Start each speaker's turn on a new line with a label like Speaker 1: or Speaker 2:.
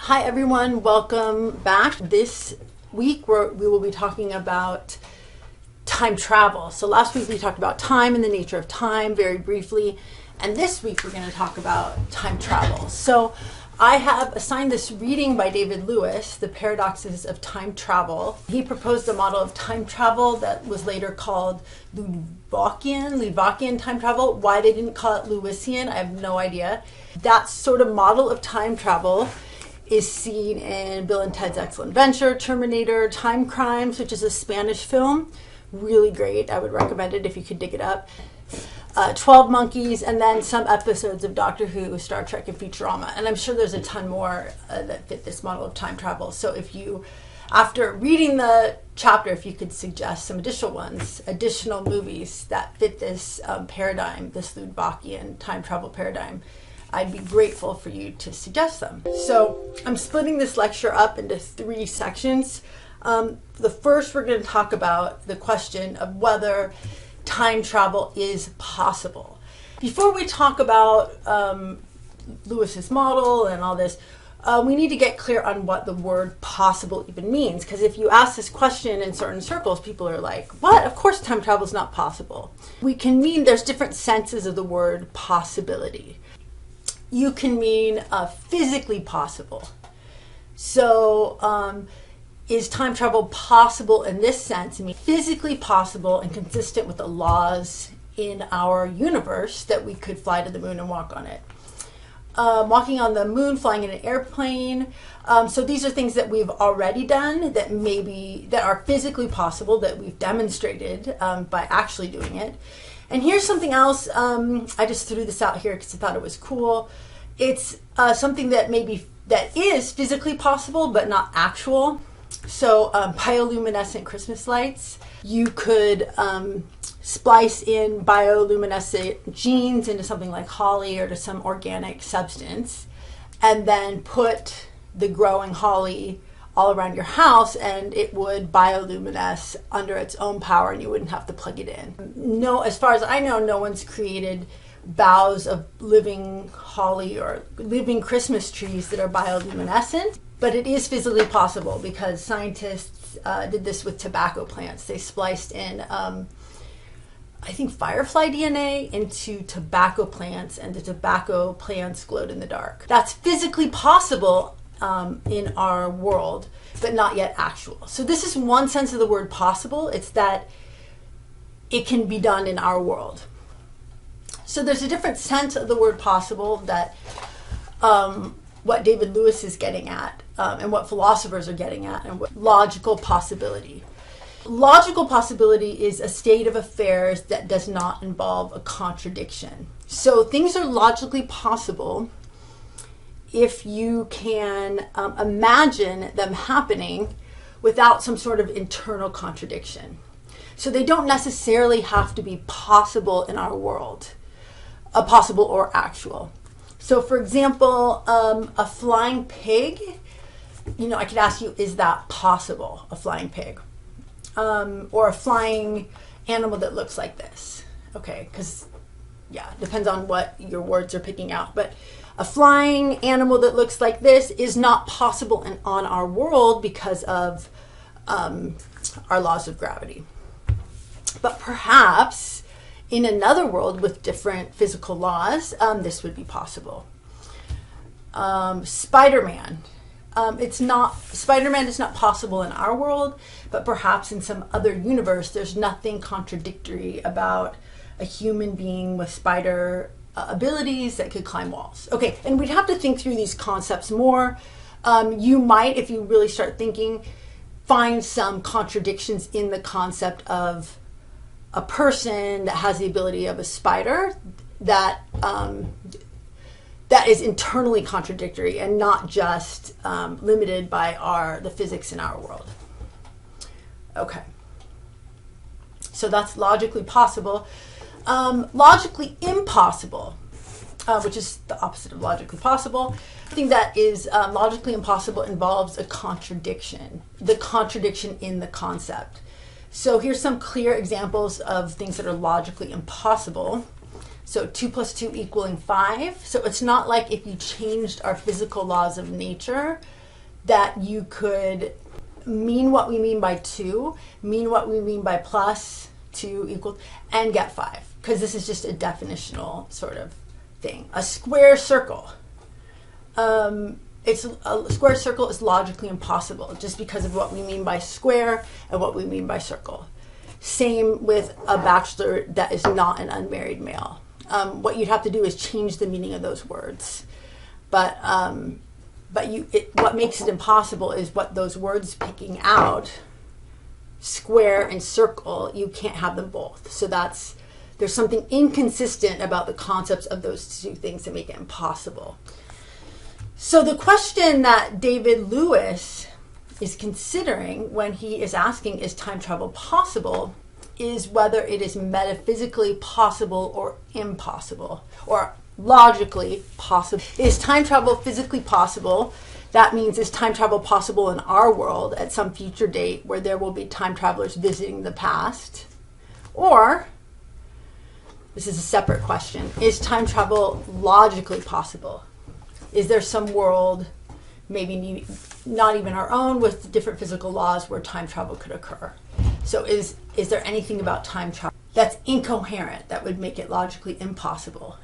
Speaker 1: Hi everyone, welcome back. This week we will be talking about time travel. So last week we talked about time and the nature of time very briefly, and this week we're going to talk about time travel. So I have assigned this reading by David Lewis, The Paradoxes of Time Travel. He proposed a model of time travel that was later called Lewisian time travel. Why they didn't call it Lewisian, I have no idea. That sort of model of time travel is seen in Bill and Ted's Excellent Adventure, Terminator, Time Crimes, which is a Spanish film. Really great. I would recommend it if you could dig it up. 12 Monkeys, and then some episodes of Doctor Who, Star Trek, and Futurama. And I'm sure there's a ton more that fit this model of time travel. So if you, after reading the chapter, if you could suggest some additional movies that fit this paradigm, this Lewisian time travel paradigm, I'd be grateful for you to suggest them. So I'm splitting this lecture up into 3 sections. The first, we're going to talk about the question of whether time travel is possible. Before we talk about Lewis's model and all this, we need to get clear on what the word possible even means. Because if you ask this question in certain circles, people are like, what? Of course time travel is not possible. We can mean there's different senses of the word possibility. You can mean physically possible. So is time travel possible in this sense? I mean, physically possible and consistent with the laws in our universe that we could fly to the moon and walk on it. Walking on the moon, flying in an airplane. So these are things that we've already done that are physically possible, that we've demonstrated by actually doing it. And here's something else. I just threw this out here because I thought it was cool. It's something that is physically possible but not actual. So bioluminescent Christmas lights. You could splice in bioluminescent genes into something like holly or to some organic substance, and then put the growing holly all around your house, and it would bioluminesce under its own power, and you wouldn't have to plug it in. No, as far as I know, no one's created boughs of living holly or living Christmas trees that are bioluminescent, but it is physically possible because scientists did this with tobacco plants. They spliced in, I think, firefly DNA into tobacco plants, and the tobacco plants glowed in the dark. That's physically possible in our world, but not yet actual. So this is one sense of the word possible. It's that it can be done in our world. So there's a different sense of the word possible that what David Lewis is getting at and what philosophers are getting at, and what logical possibility. Logical possibility is a state of affairs that does not involve a contradiction. So things are logically possible if you can imagine them happening without some sort of internal contradiction. So they don't necessarily have to be possible in our world, possible or actual. So for example, a flying pig, I could ask you, is that possible, a flying pig? Or a flying animal that looks like this. Okay, because, it depends on what your words are picking out. But a flying animal that looks like this is not possible on our world because of our laws of gravity. But perhaps in another world with different physical laws, this would be possible. Spider-Man. Spider-Man is not possible in our world, but perhaps in some other universe, there's nothing contradictory about a human being with spider abilities that could climb walls. Okay, and we'd have to think through these concepts more. You might, if you really start thinking, find some contradictions in the concept of a person that has the ability of a spider that is internally contradictory and not just limited by the physics in our world. Okay, so that's logically possible. Logically impossible, which is the opposite of logically possible. Something that is logically impossible involves a contradiction, the contradiction in the concept. So here's some clear examples of things that are logically impossible. So 2 plus 2 equaling 5. So it's not like if you changed our physical laws of nature that you could mean what we mean by 2, mean what we mean by plus 2 equals, and get 5. Because this is just a definitional sort of thing. A square circle. A square circle is logically impossible just because of what we mean by square and what we mean by circle. Same with a bachelor that is not an unmarried male. What you'd have to do is change the meaning of those words. But what makes it impossible is what those words picking out, square and circle, you can't have them both. So there's something inconsistent about the concepts of those two things that make it impossible. So the question that David Lewis is considering when he is asking, is time travel possible, is whether it is metaphysically possible or impossible, or logically possible. Is time travel physically possible? That means, is time travel possible in our world at some future date where there will be time travelers visiting the past? Or, this is a separate question, is time travel logically possible? Is there some world, maybe not even our own, with different physical laws where time travel could occur? So is there anything about time travel that's incoherent that would make it logically impossible?